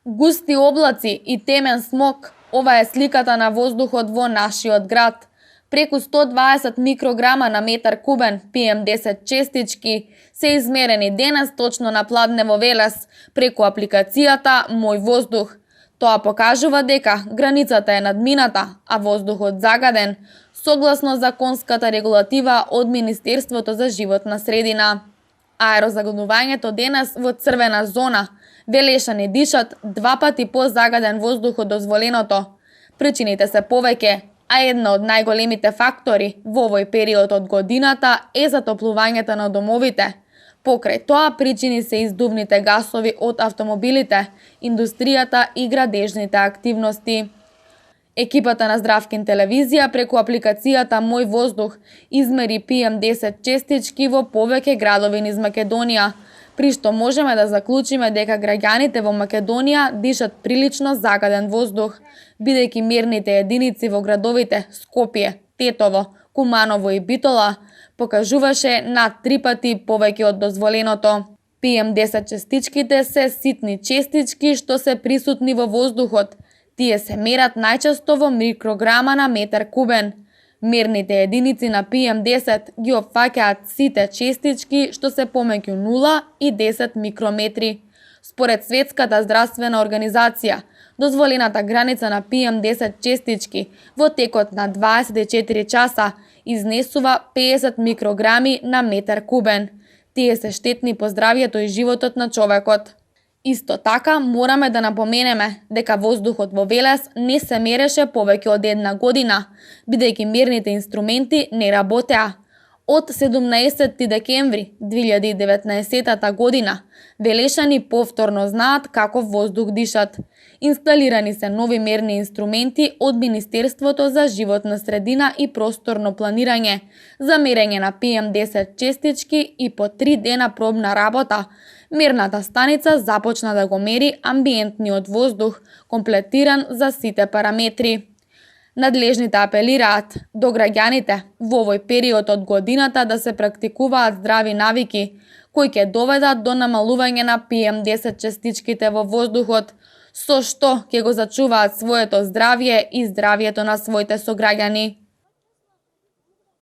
Густи облаци и темен смог, ова е сликата на воздухот во нашиот град. Преку 120 микрограма на метар кубен PM10 честички се измерени денес точно на Пладне во Велес преку апликацијата Мој воздух. Тоа покажува дека границата е надмината, а воздухот загаден, согласно законската регулатива од Министерството за животна средина. Аерозагадувањето денес во црвена зона. Велешани дишат 2 пати позагаден воздух од дозволеното. Причините се повеќе, а една од најголемите фактори во овој период од годината е затоплувањето на домовите. Покрај тоа причини се издувните гасови од автомобилите, индустријата и градежните активности. Екипата на Здравкин телевизија преку апликацијата Мој воздух измери PM10 честички во повеќе градови низ Македонија, при што можеме да заклучиме дека граѓаните во Македонија дишат прилично загаден воздух, бидејќи мерните единици во градовите Скопје, Тетово, Куманово и Битола покажуваше над 3 пати повеќе од дозволеното. PM10 честичките се ситни честички што се присутни во воздухот. Тие се мерат најчесто во микрограма на метар кубен. Мерните единици на PM10 ги опфаќаат сите честички што се помеѓу 0 и 10 микрометри. Според Светската здравствена организација, дозволената граница на PM10 честички во текот на 24 часа изнесува 50 микрограми на метар кубен. Тие се штетни по здравјето и животот на човекот. Исто така, мораме да напоменеме дека воздухот во Велес не се мереше повеќе од една година, бидејќи мерните инструменти не работеа. Од 17 декември 2019 година, велешани повторно знаат како воздух дишат. Инсталирани се нови мерни инструменти од Министерството за животна средина и просторно планирање за мерење на PM10 честички и по 3 дена пробна работа. Мерната станица започна да го мери амбиентниот воздух, комплетиран за сите параметри. Надлежните апелираат до граѓаните во овој период од годината да се практикуваат здрави навики, кои ќе доведат до намалување на PM10 честичките во воздухот, со што ќе го зачуваат своето здравје и здравјето на своите сограѓани.